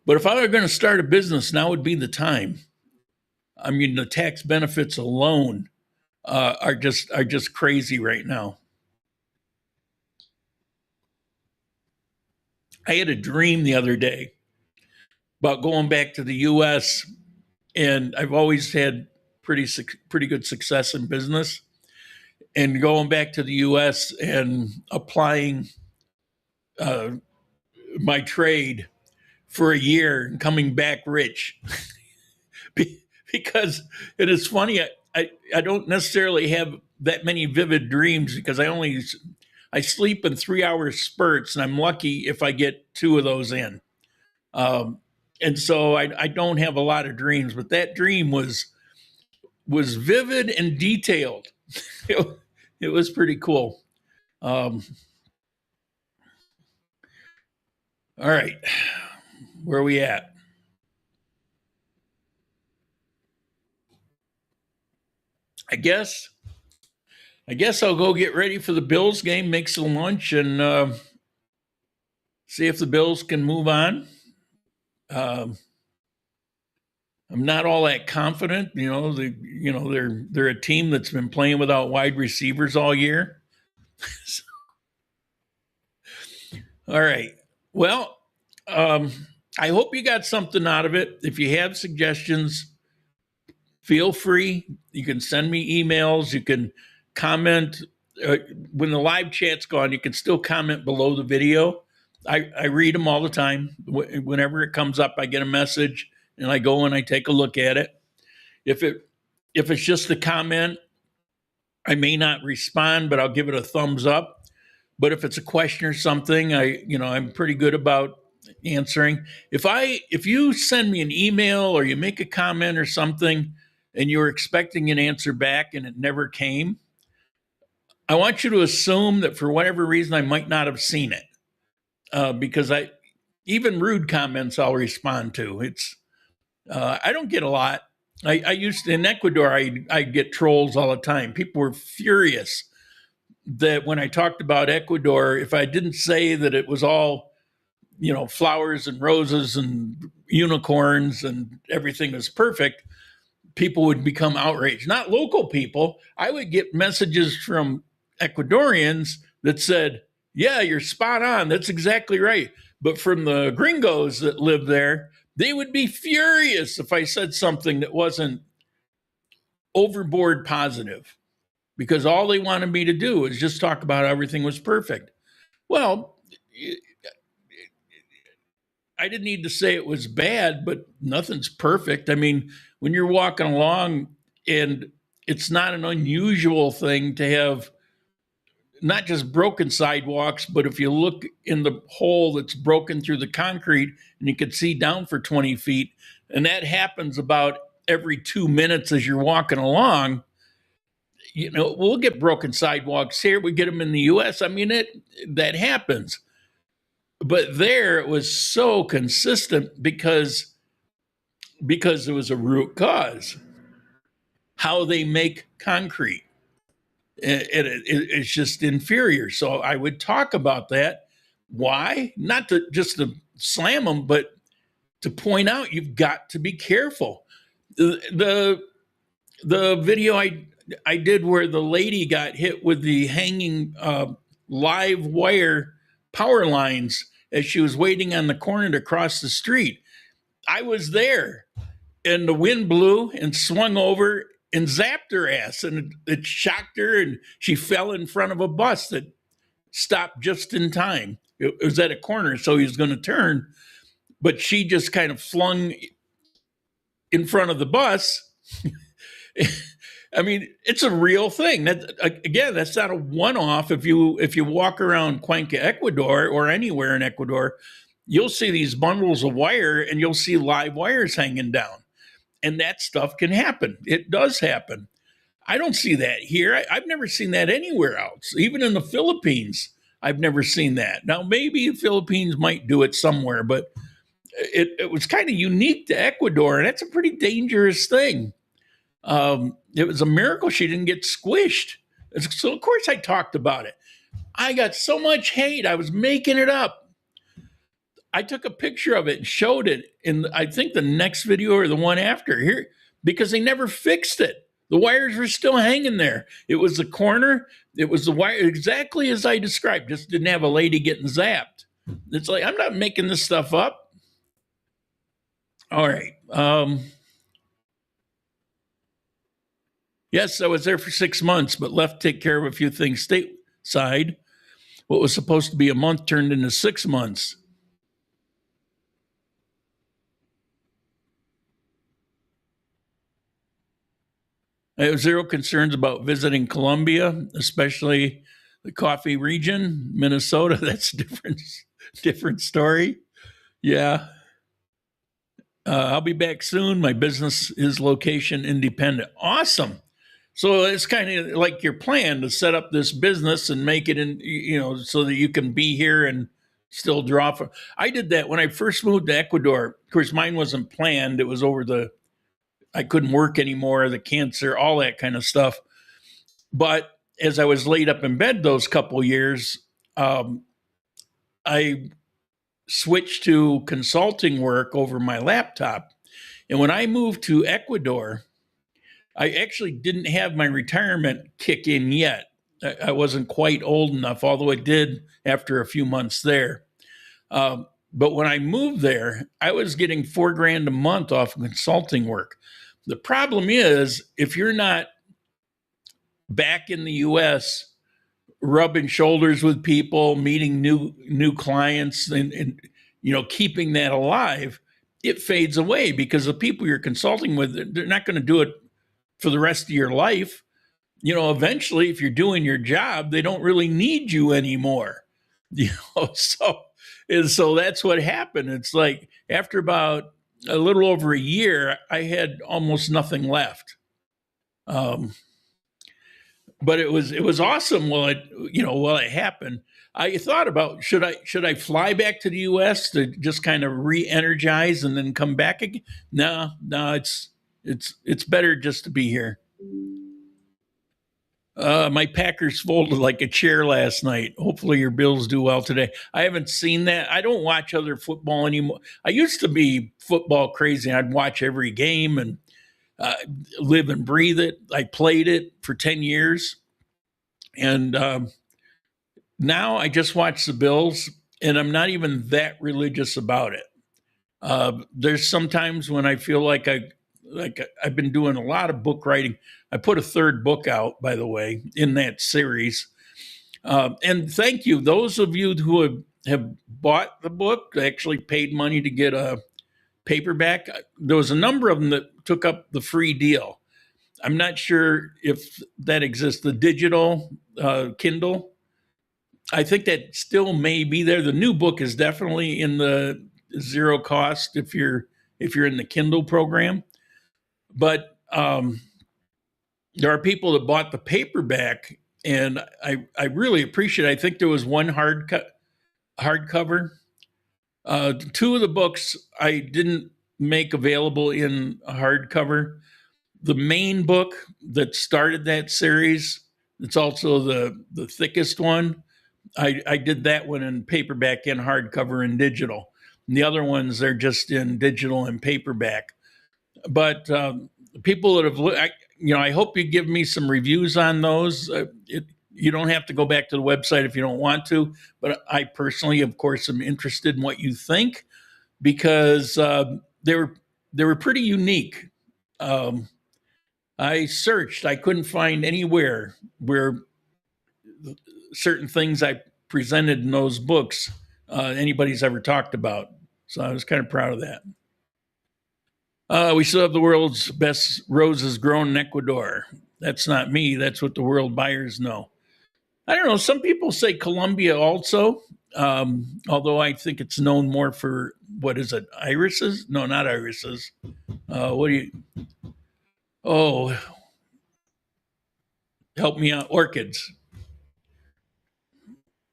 But if I were going to start a business, now would be the time. I mean, the tax benefits alone are just crazy right now. I had a dream the other day about going back to the U.S. and I've always had pretty good success in business. And going back to the U.S. and applying my trade for a year and coming back rich, because it is funny. I don't necessarily have that many vivid dreams because I sleep in 3 hour spurts, and I'm lucky if I get 2 of those in. And so I don't have a lot of dreams, but that dream was vivid and detailed. It was pretty cool. All right, where are we at? I guess I'll go get ready for the Bills game, make some lunch, and see if the Bills can move on. I'm not all that confident. They're a team that's been playing without wide receivers all year. All right. Well, I hope you got something out of it. If you have suggestions, feel free. You can send me emails. You can comment. When the live chat's gone, you can still comment below the video. I read them all the time. Whenever it comes up, I get a message and I go and I take a look at it. If it's just a comment, I may not respond, but I'll give it a thumbs up. But if it's a question or something, I'm pretty good about answering. If you send me an email or you make a comment or something and you're expecting an answer back and it never came, I want you to assume that for whatever reason I might not have seen it, because even rude comments I'll respond to. I don't get a lot. I used to, in Ecuador, I get trolls all the time. People were furious that when I talked about Ecuador, if I didn't say that it was all, flowers and roses and unicorns and everything was perfect, people would become outraged. Not local people. I would get messages from Ecuadorians that said, yeah, you're spot on. That's exactly right. But from the gringos that live there, they would be furious if I said something that wasn't overboard positive, because all they wanted me to do was just talk about how everything was perfect. Well, I didn't need to say it was bad, but nothing's perfect. I mean, when you're walking along, and it's not an unusual thing to have not just broken sidewalks, but if you look in the hole that's broken through the concrete and you can see down for 20 feet, and that happens about every 2 minutes as you're walking along, we'll get broken sidewalks here. We get them in the US. I mean, that happens. But there it was so consistent because there was a root cause. How they make concrete. It's just inferior. So I would talk about that. Why? Not just to slam them, but to point out you've got to be careful. The video I did where the lady got hit with the hanging live wire power lines as she was waiting on the corner to cross the street. I was there, and the wind blew and swung over and zapped her ass, and it shocked her, and she fell in front of a bus that stopped just in time. It was at a corner, so he was going to turn, but she just kind of flung in front of the bus. I mean, it's a real thing. That again, that's not a one-off. If you walk around Cuenca, Ecuador, or anywhere in Ecuador, you'll see these bundles of wire, and you'll see live wires hanging down, and that stuff can happen. It does happen. I don't see that here. I've never seen that anywhere else. Even in the Philippines, I've never seen that. Now, maybe the Philippines might do it somewhere, but it was kind of unique to Ecuador, and that's a pretty dangerous thing. It was a miracle she didn't get squished. So, of course, I talked about it. I got so much hate. I was making it up. I took a picture of it and showed it in, I think, the next video or the one after here, because they never fixed it. The wires were still hanging there. It was the corner. It was the wire, exactly as I described. Just didn't have a lady getting zapped. It's like, I'm not making this stuff up. All right. Yes, I was there for 6 months, but left to take care of a few things stateside. What was supposed to be a month turned into 6 months. I have zero concerns about visiting Colombia, especially the coffee region, Minnesota. That's a different story. Yeah. I'll be back soon. My business is location independent. Awesome. So it's kind of like your plan to set up this business and make it in, so that you can be here and still draw from. I did that when I first moved to Ecuador. Of course, mine wasn't planned. It was I couldn't work anymore, the cancer, all that kind of stuff. But as I was laid up in bed those couple years, I switched to consulting work over my laptop. And when I moved to Ecuador, I actually didn't have my retirement kick in yet. I wasn't quite old enough, although it did after a few months there. But when I moved there, I was getting $4,000 a month off of consulting work. The problem is, if you're not back in the U.S., rubbing shoulders with people, meeting new clients, and keeping that alive, it fades away because the people you're consulting with, they're not going to do it for the rest of your life. Eventually, if you're doing your job, they don't really need you anymore. So that's what happened. It's like after about a little over a year, I had almost nothing left. But it was awesome while it happened. I thought about should I fly back to the U.S. to just kind of re-energize and then come back again? No, it's better just to be here. My Packers folded like a chair last night. Hopefully your Bills do well today. I haven't seen that. I don't watch other football anymore. I used to be football crazy. I'd watch every game and live and breathe it. I played it for 10 years. And now I just watch the Bills, and I'm not even that religious about it. There's sometimes when I feel like I've been doing a lot of book writing. I put a third book out, by the way, in that series. And thank you. Those of you who have bought the book, actually paid money to get a paperback. There was a number of them that took up the free deal. I'm not sure if that exists. The digital Kindle, I think that still may be there. The new book is definitely in the zero cost if you're in the Kindle program. But there are people that bought the paperback, and I really appreciate it. I think there was one hardcover. Two of the books I didn't make available in hardcover. The main book that started that series, it's also the thickest one. I did that one in paperback and hardcover and digital. And the other ones, they're just in digital and paperback. But people that have, I hope you give me some reviews on those. You don't have to go back to the website if you don't want to, but I personally, of course, am interested in what you think, because they were pretty unique. Um, I searched, I couldn't find anywhere where certain things I presented in those books anybody's ever talked about. So I was kind of proud of that. We still have the world's best roses grown in Ecuador. That's not me. That's what the world buyers know. I don't know. Some people say Colombia also, although I think it's known more for, what is it, irises? No, not irises. What do you, oh, help me out, orchids.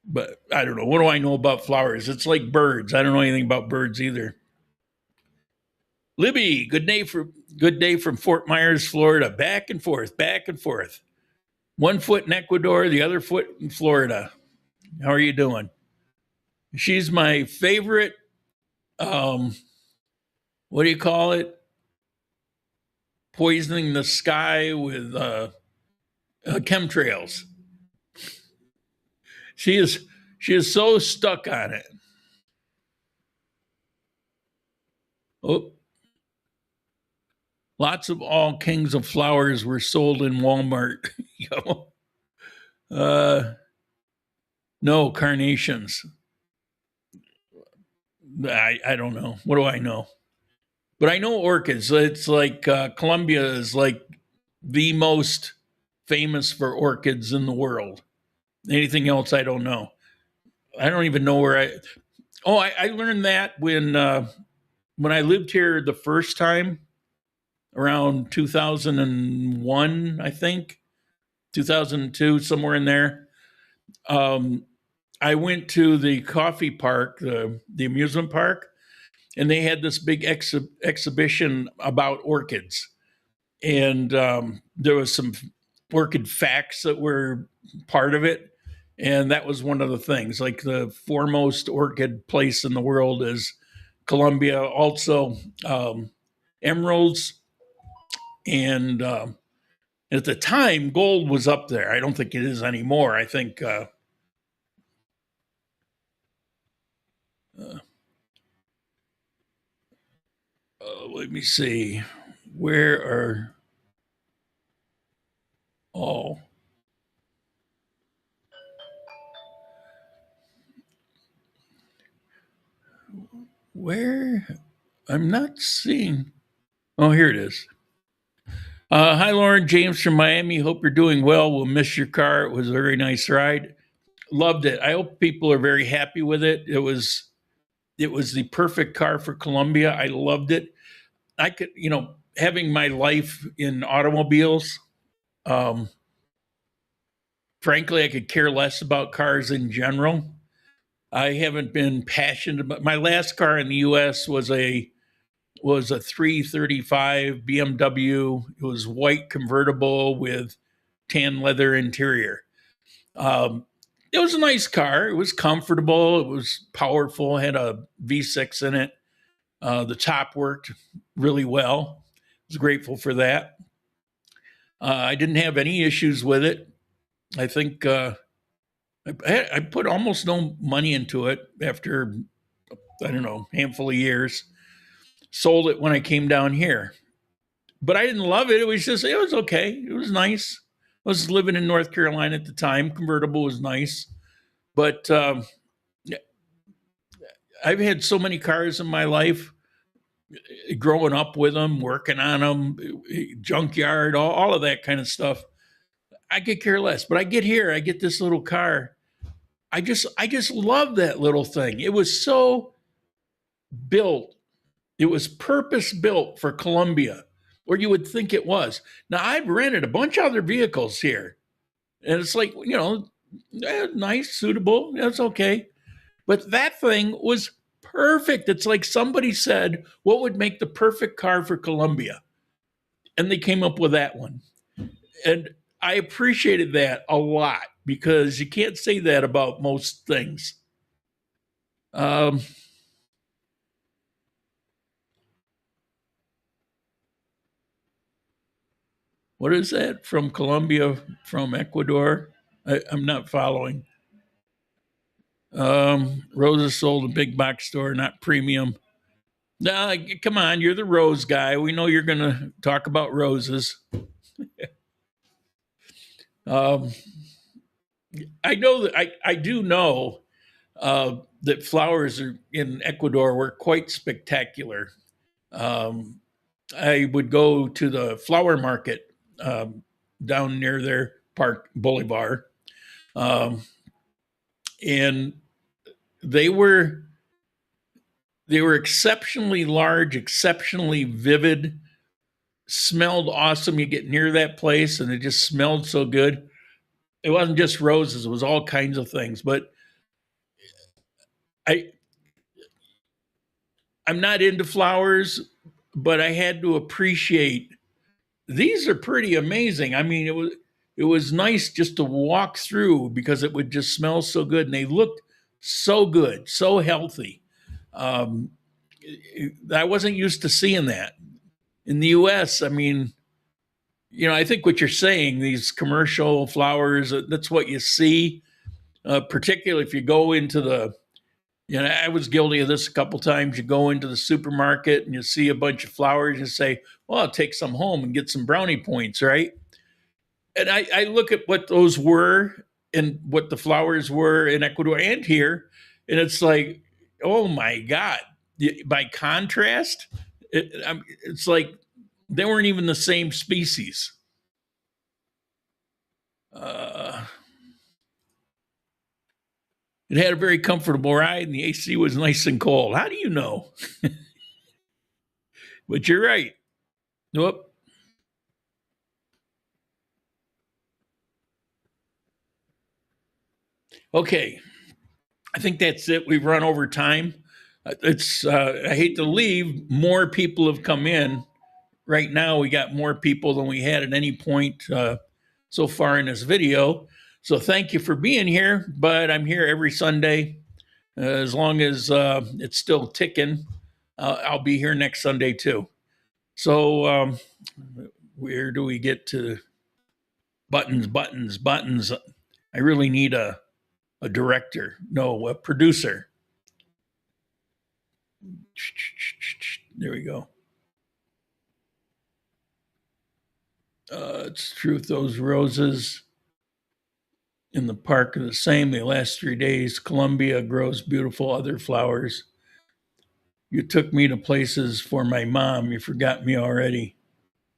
But I don't know. What do I know about flowers? It's like birds. I don't know anything about birds either. Libby, good day from Fort Myers, Florida. Back and forth, back and forth. 1 foot in Ecuador, the other foot in Florida. How are you doing? She's my favorite. What do you call it? Poisoning the sky with chemtrails. She is so stuck on it. Oh, lots of all kings of flowers were sold in Walmart. No carnations. I don't know. What do I know? But I know orchids. It's like Colombia is like the most famous for orchids in the world. Anything else, I don't know. I don't even know where I learned that when I lived here the first time around 2001, I think, 2002, somewhere in there. I went to the coffee park, the amusement park, and they had this big exhibition about orchids. And there was some orchid facts that were part of it. And that was one of the things, like the foremost orchid place in the world is Colombia. Also, emeralds. And at the time, gold was up there. I don't think it is anymore. I think let me see. Where are oh where I'm not seeing. Oh, here it is. Hi, Lauren. James from Miami. Hope you're doing well. We'll miss your car. It was a very nice ride. Loved it. I hope people are very happy with it. It was the perfect car for Colombia. I loved it. I could, having my life in automobiles, frankly, I could care less about cars in general. I haven't been passionate about my last car in the US was a 335 BMW. It was white convertible with tan leather interior. It was a nice car. It was comfortable. It was powerful. Had a V6 in it. The top worked really well. I was grateful for that. I didn't have any issues with it. I think I put almost no money into it after, I don't know, handful of years. Sold it when I came down here. But I didn't love it. It was okay. It was nice. I was living in North Carolina at the time. Convertible was nice. But I've had so many cars in my life, growing up with them, working on them, junkyard, all of that kind of stuff. I could care less. But I get here, I get this little car. I just love that little thing. It was so built. It was purpose built for Colombia, or you would think it was. Now, I've rented a bunch of other vehicles here, and it's like, nice, suitable, that's okay. But that thing was perfect. It's like somebody said, what would make the perfect car for Colombia? And they came up with that one. And I appreciated that a lot because you can't say that about most things. What is that from Colombia, from Ecuador? I'm not following. Roses sold in big box store, not premium. Now, come on, you're the rose guy. We know you're going to talk about roses. um, I know that I do know that flowers in Ecuador were quite spectacular. Um, I would go to the flower market down near their park boulevard, um, and they were they were exceptionally large, exceptionally vivid, smelled awesome. You get near that place, and it just smelled so good. It wasn't just roses; it was all kinds of things. But I I'm not into flowers, but I had to appreciate these are pretty amazing. I mean, it was nice just to walk through because it would just smell so good and they looked so good, so healthy. Um, I wasn't used to seeing that in the U.S. I mean, I think what you're saying, these commercial flowers, that's what you see. Particularly if you go into I was guilty of this a couple times. You go into the supermarket and you see a bunch of flowers. You say, "Well, I'll take some home and get some brownie points," right? And I look at what those were and what the flowers were in Ecuador and here, and it's like, oh my God. By contrast, it's like they weren't even the same species. Uh, it had a very comfortable ride, and the AC was nice and cold. How do you know? But you're right. Nope. Okay. I think that's it. We've run over time. I hate to leave. More people have come in. Right now, we got more people than we had at any point so far in this video. So thank you for being here. But I'm here every Sunday. As long as it's still ticking, I'll be here next Sunday too. So where do we get to buttons, buttons, buttons? I really need a director. No, a producer. There we go. It's truth. Those roses in the park are the same. They last 3 days. Colombia grows beautiful other flowers. You took me to places for my mom. You forgot me already.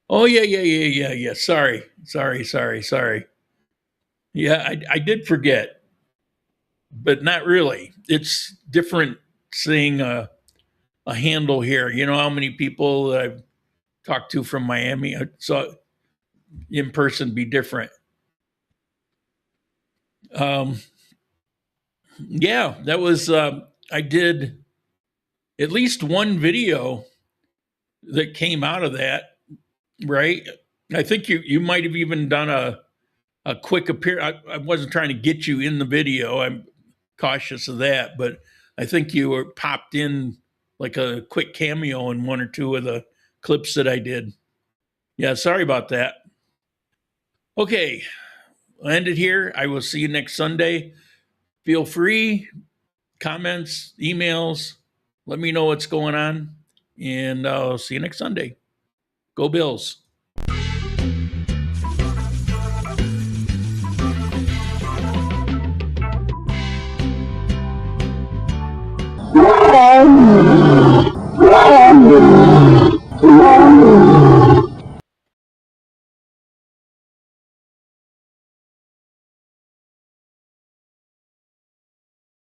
Oh, yeah. Sorry. Yeah, I did forget, but not really. It's different seeing a handle here. You know how many people that I've talked to from Miami? So in person be different. Yeah, that was, I did at least one video that came out of that, right? I think you might have even done a quick appearance. I wasn't trying to get you in the video. I'm cautious of that, but I think you were popped in like a quick cameo in one or two of the clips that I did. Yeah, sorry about that. Okay, I'll end it here. I will see you next Sunday. Feel free, comments, emails, let me know what's going on, and I'll see you next Sunday. Go Bills.